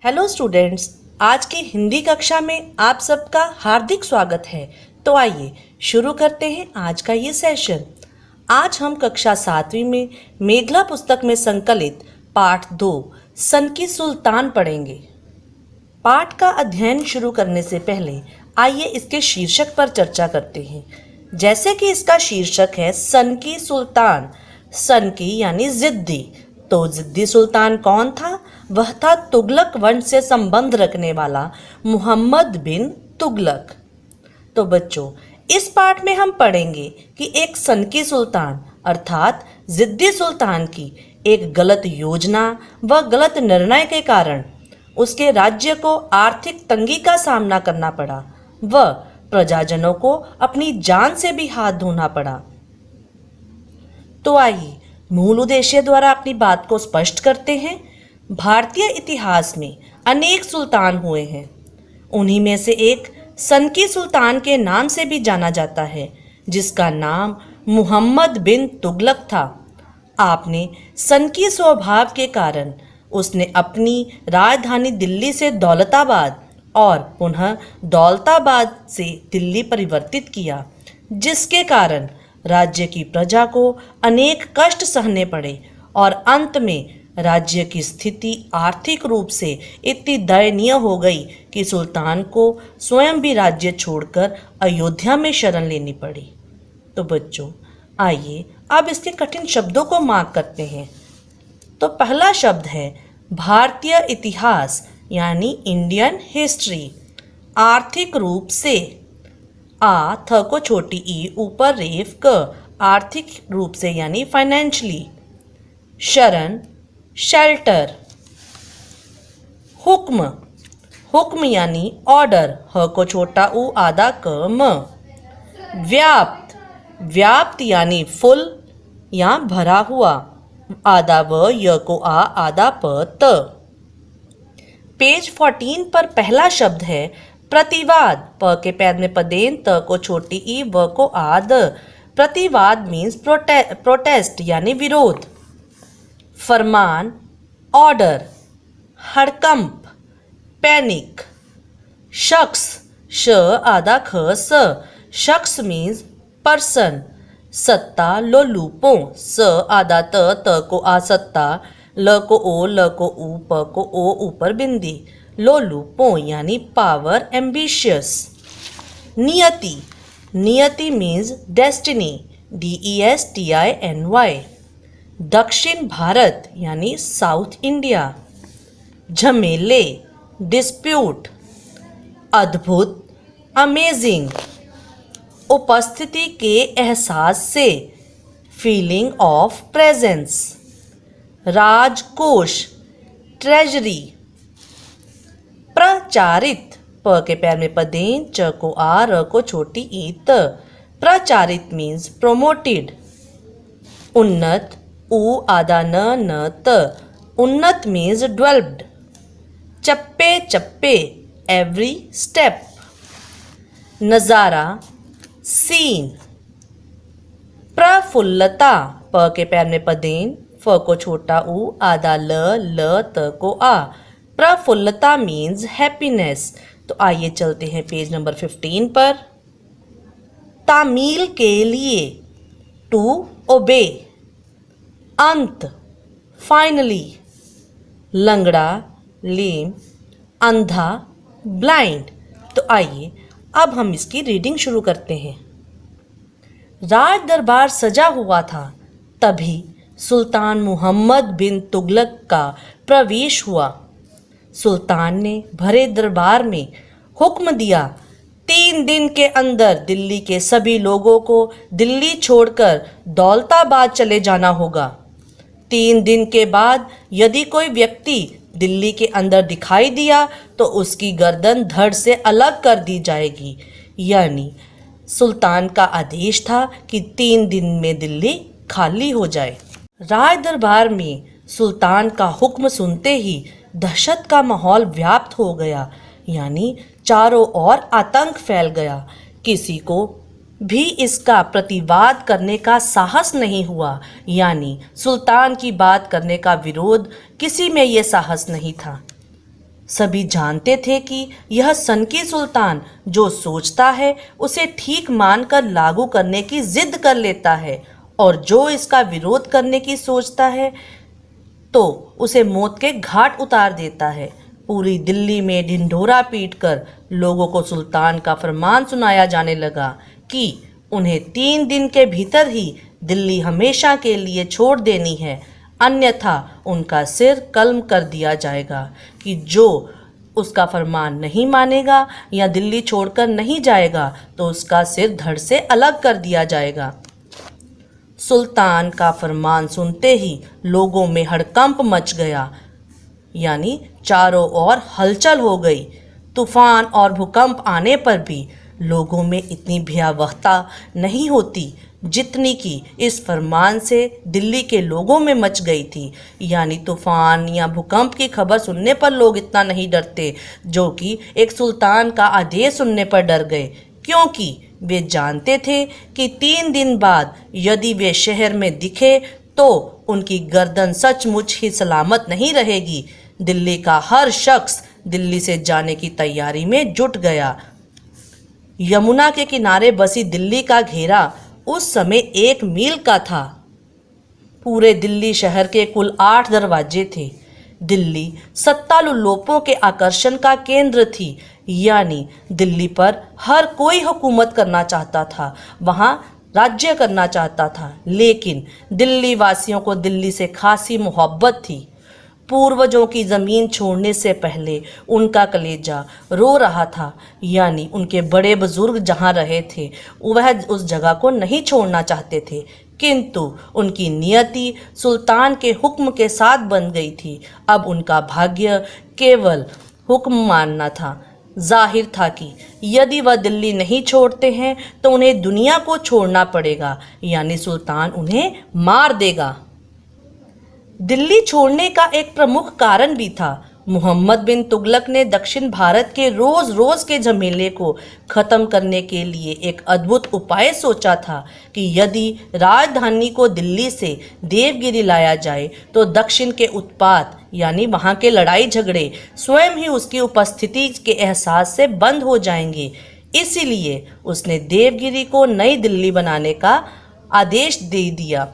Hello students, आज की हिंदी कक्षा में आप सबका हार्दिक स्वागत है। तो आइए शुरू करते हैं आज का ये सेशन। आज हम कक्षा 7वीं में मेघला पुस्तक में संकलित पाठ 2 सन की सुल्तान पढ़ेंगे। पाठ का अध्ययन शुरू करने से पहले आइए इसके शीर्षक पर चर्चा करते हैं। जैसे कि इसका शीर्षक है सन की सुल्तान। सन की यानी जिद्दी। तो जिद्दी सुल्तान कौन था? वह था तुगलक वंश से संबंध रखने वाला मोहम्मद बिन तुगलक। तो बच्चों, इस पाठ में हम पढ़ेंगे कि एक सन की सुल्तान अर्थात जिद्दी सुल्तान की एक गलत योजना व गलत निर्णय के कारण उसके राज्य को आर्थिक तंगी का सामना करना पड़ा व प्रजाजनों को अपनी जान से भी हाथ धोना पड़ा। तो आइए मूल उद्देश्य द्वारा अपनी बात को स्पष्ट करते हैं। भारतीय इतिहास में अनेक सुल्तान हुए हैं। उन्हीं में से एक सन की सुल्तान के नाम से भी जाना जाता है, जिसका नाम मोहम्मद बिन तुगलक था। आपने सन की स्वभाव के कारण उसने अपनी राजधानी दिल्ली से दौलताबाद और पुनः दौलताबाद से दिल्ली परिवर्तित किया, जिसके कारण राज्य की प्रजा को अनेक कष्ट सहने पड़े और अंत में राज्य की स्थिति आर्थिक रूप से इतनी दयनीय हो गई कि सुल्तान को स्वयं भी राज्य छोड़कर अयोध्या में शरण लेनी पड़ी। तो बच्चों, आइए अब इसके कठिन शब्दों को मार्क करते हैं। तो पहला शब्द है भारतीय इतिहास यानी इंडियन हिस्ट्री। आर्थिक रूप से आ थ को छोटी ई ऊपर रेफ क आर्थिक रूप से यानी फाइनेंशियली। शरण शेल्टर। हुक्म हुक्म यानी ऑर्डर ह को छोटा ऊ आधा क म। व्याप्त व्याप्त यानी फुल या भरा हुआ आधा व य को आ आधा प त। पेज 14 पर पहला शब्द है प्रतिवाद। प के पैर में पदेन त को छोटी ई व को आद। प्रतिवाद मीन्स प्रोटेस्ट यानी विरोध। फरमान ऑर्डर। हड़कंप पैनिक। शख्स श आधा ख स। शख्स मीन्स पर्सन। सत्ता लोलूपों स आधा त को आ सत्ता ल को ऊ प को ओ ऊपर बिंदी। लोलूपों यानी पावर एम्बिशियस। नियति नियति मीन्स डेस्टिनी DESTINY। दक्षिण भारत यानी साउथ इंडिया। झमेले डिस्प्यूट। अद्भुत अमेजिंग। उपस्थिति के एहसास से फीलिंग ऑफ प्रेजेंस। राजकोष ट्रेजरी। प्रचारित प के पैर में पदेन च को आ र को छोटी ई त। प्रचारित मीन्स प्रोमोटेड। उन्नत ऊ आधा न त। उन्नत मीन्स डेवलप्ड। चप्पे चप्पे एवरी स्टेप। नज़ारा सीन। प्रफुल्लता प के पैर में पदेन फ को छोटा ऊ आधा ल त को आ। प्रफुल्लता मीन्स हैप्पीनेस। तो आइए चलते हैं पेज नंबर 15 पर। तामील के लिए टू ओबे। अंत फाइनली। लंगड़ा लेम। अंधा ब्लाइंड। तो आइए अब हम इसकी रीडिंग शुरू करते हैं। राज दरबार सजा हुआ था, तभी सुल्तान मोहम्मद बिन तुगलक का प्रवेश हुआ। सुल्तान ने भरे दरबार में हुक्म दिया 3 दिन के अंदर दिल्ली के सभी लोगों को दिल्ली छोड़कर दौलताबाद चले जाना होगा। 3 दिन के बाद यदि कोई व्यक्ति दिल्ली के अंदर दिखाई दिया तो उसकी गर्दन धड़ से अलग कर दी जाएगी। यानी सुल्तान का आदेश था कि 3 दिन में दिल्ली खाली हो जाए। राज दरबार में सुल्तान का हुक्म सुनते ही दहशत का माहौल व्याप्त हो गया, यानी चारों ओर आतंक फैल गया। किसी को भी इसका प्रतिवाद करने का साहस नहीं हुआ, यानी सुल्तान की बात करने का विरोध किसी में ये साहस नहीं था। सभी जानते थे कि यह सनकी सुल्तान जो सोचता है उसे ठीक मानकर लागू करने की जिद कर लेता है, और जो इसका विरोध करने की सोचता है तो उसे मौत के घाट उतार देता है। पूरी दिल्ली में ढिंढोरा पीटकर लोगों को सुल्तान का फरमान सुनाया जाने लगा कि उन्हें 3 दिन के भीतर ही दिल्ली हमेशा के लिए छोड़ देनी है, अन्यथा उनका सिर कल्म कर दिया जाएगा। कि जो उसका फरमान नहीं मानेगा या दिल्ली छोड़कर नहीं जाएगा तो उसका सिर धड़ से अलग कर दिया जाएगा। सुल्तान का फरमान सुनते ही लोगों में हड़कंप मच गया, यानी चारों ओर हलचल हो गई। तूफान और भूकंप आने पर भी लोगों में इतनी भयावहता नहीं होती जितनी कि इस फरमान से दिल्ली के लोगों में मच गई थी। यानी तूफान या भूकंप की खबर सुनने पर लोग इतना नहीं डरते जो कि एक सुल्तान का आदेश सुनने पर डर गए, क्योंकि वे जानते थे कि 3 दिन बाद यदि वे शहर में दिखे तो उनकी गर्दन सचमुच ही सलामत नहीं रहेगी। दिल्ली का हर शख्स दिल्ली से जाने की तैयारी में जुट गया। यमुना के किनारे बसी दिल्ली का घेरा उस समय 1 मील का था। पूरे दिल्ली शहर के कुल 8 दरवाजे थे। दिल्ली सत्तालुलोपों के आकर्षण का केंद्र थी, यानी दिल्ली पर हर कोई हुकूमत करना चाहता था, वहाँ राज्य करना चाहता था। लेकिन दिल्ली वासियों को दिल्ली से खासी मोहब्बत थी। पूर्वजों की ज़मीन छोड़ने से पहले उनका कलेजा रो रहा था, यानी उनके बड़े बुजुर्ग जहाँ रहे थे वह उस जगह को नहीं छोड़ना चाहते थे, किंतु उनकी नियति सुल्तान के हुक्म के साथ बन गई थी। अब उनका भाग्य केवल हुक्म मानना था। जाहिर था कि यदि वह दिल्ली नहीं छोड़ते हैं तो उन्हें दुनिया को छोड़ना पड़ेगा, यानी सुल्तान उन्हें मार देगा। दिल्ली छोड़ने का एक प्रमुख कारण भी था। मोहम्मद बिन तुगलक ने दक्षिण भारत के रोज रोज के झमेले को खत्म करने के लिए एक अद्भुत उपाय सोचा था कि यदि राजधानी को दिल्ली से देवगिरी लाया जाए तो दक्षिण के उत्पात यानी वहाँ के लड़ाई झगड़े स्वयं ही उसकी उपस्थिति के एहसास से बंद हो जाएंगे। इसीलिए उसने देवगिरी को नई दिल्ली बनाने का आदेश दे दिया।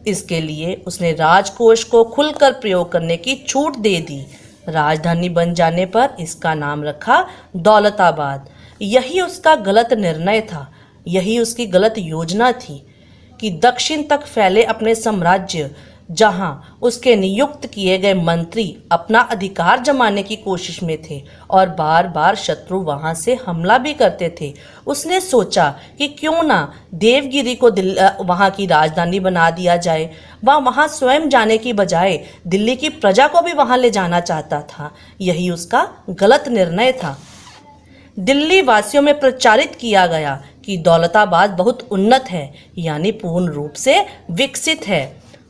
इसके लिए उसने राजकोष को खुलकर प्रयोग करने की छूट दे दी। राजधानी बन जाने पर इसका नाम रखा दौलताबाद। यही उसका गलत निर्णय था, यही उसकी गलत योजना थी कि दक्षिण तक फैले अपने साम्राज्य, जहां उसके नियुक्त किए गए मंत्री अपना अधिकार जमाने की कोशिश में थे और बार बार शत्रु वहां से हमला भी करते थे। उसने सोचा कि क्यों ना देवगिरी को वहां की राजधानी बना दिया जाए। वह वहां स्वयं जाने की बजाय दिल्ली की प्रजा को भी वहां ले जाना चाहता था। यही उसका गलत निर्णय था। दिल्ली वासियों में प्रचारित किया गया कि दौलताबाद बहुत उन्नत है, यानी पूर्ण रूप से विकसित है।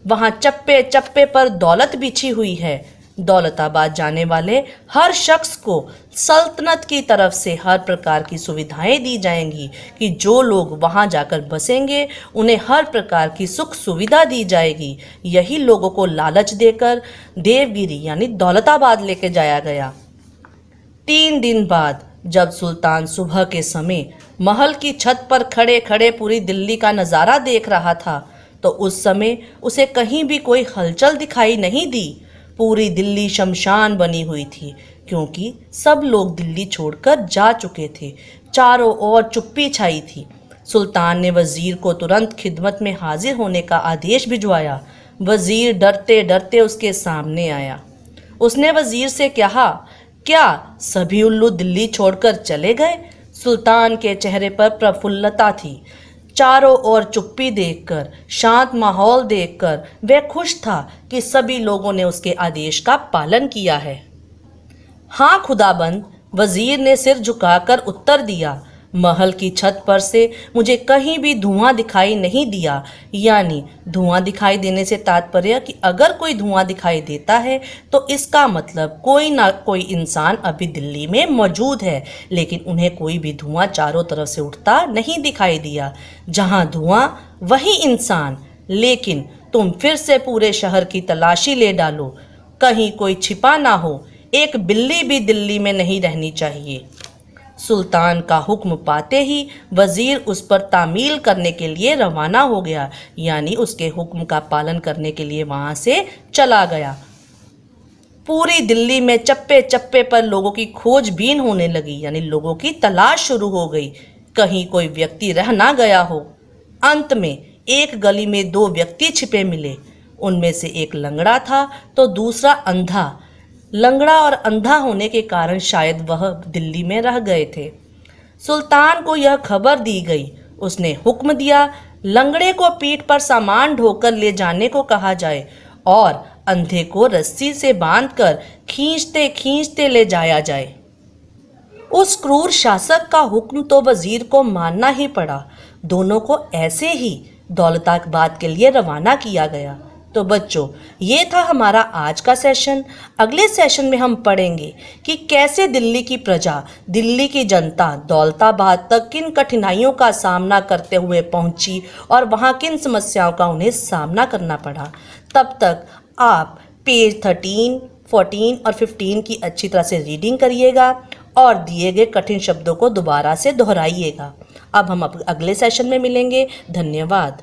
वहाँ चप्पे चप्पे पर दौलत बिछी हुई है। दौलताबाद जाने वाले हर शख्स को सल्तनत की तरफ से हर प्रकार की सुविधाएं दी जाएंगी कि जो लोग वहां जाकर बसेंगे उन्हें हर प्रकार की सुख सुविधा दी जाएगी। यही लोगों को लालच देकर देवगिरी यानी दौलताबाद लेके जाया गया। 3 दिन बाद जब सुल्तान सुबह के समय महल की छत पर खड़े खड़े पूरी दिल्ली का नज़ारा देख रहा था तो उस समय उसे कहीं भी कोई हलचल दिखाई नहीं दी। पूरी दिल्ली शमशान बनी हुई थी, क्योंकि सब लोग दिल्ली छोड़कर जा चुके थे। चारों ओर चुप्पी छाई थी। सुल्तान ने वजीर को तुरंत खिदमत में हाजिर होने का आदेश भिजवाया। वजीर डरते डरते उसके सामने आया। उसने वजीर से कहा, क्या सभी उल्लू दिल्ली छोड़कर चले गए? सुल्तान के चेहरे पर प्रफुल्लता थी। चारों ओर चुप्पी देखकर, शांत माहौल देखकर वह खुश था कि सभी लोगों ने उसके आदेश का पालन किया है। हाँ खुदाबंद, वजीर ने सिर झुकाकर उत्तर दिया। महल की छत पर से मुझे कहीं भी धुआं दिखाई नहीं दिया। यानी धुआं दिखाई देने से तात्पर्य कि अगर कोई धुआं दिखाई देता है तो इसका मतलब कोई ना कोई इंसान अभी दिल्ली में मौजूद है, लेकिन उन्हें कोई भी धुआं चारों तरफ से उठता नहीं दिखाई दिया। जहां धुआं वही इंसान। लेकिन तुम फिर से पूरे शहर की तलाशी ले डालो, कहीं कोई छिपा ना हो। एक बिल्ली भी दिल्ली में नहीं रहनी चाहिए। सुल्तान का हुक्म पाते ही वजीर उस पर तामील करने के लिए रवाना हो गया, यानी उसके हुक्म का पालन करने के लिए वहां से चला गया। पूरी दिल्ली में चप्पे चप्पे पर लोगों की खोजबीन होने लगी, यानी लोगों की तलाश शुरू हो गई, कहीं कोई व्यक्ति रह ना गया हो। अंत में एक गली में दो व्यक्ति छिपे मिले। उनमें से एक लंगड़ा था तो दूसरा अंधा। लंगड़ा और अंधा होने के कारण शायद वह दिल्ली में रह गए थे। सुल्तान को यह खबर दी गई। उसने हुक्म दिया, लंगड़े को पीठ पर सामान ढोकर ले जाने को कहा जाए और अंधे को रस्सी से बांधकर खींचते खींचते ले जाया जाए। उस क्रूर शासक का हुक्म तो वजीर को मानना ही पड़ा। दोनों को ऐसे ही दौलताबाद के लिए रवाना किया गया। तो बच्चों, ये था हमारा आज का सेशन। अगले सेशन में हम पढ़ेंगे कि कैसे दिल्ली की प्रजा, दिल्ली की जनता दौलताबाद तक किन कठिनाइयों का सामना करते हुए पहुंची और वहां किन समस्याओं का उन्हें सामना करना पड़ा। तब तक आप पेज 13, 14 और 15 की अच्छी तरह से रीडिंग करिएगा और दिए गए कठिन शब्दों को दोबारा से दोहराइएगा। अब हम अगले सेशन में मिलेंगे। धन्यवाद।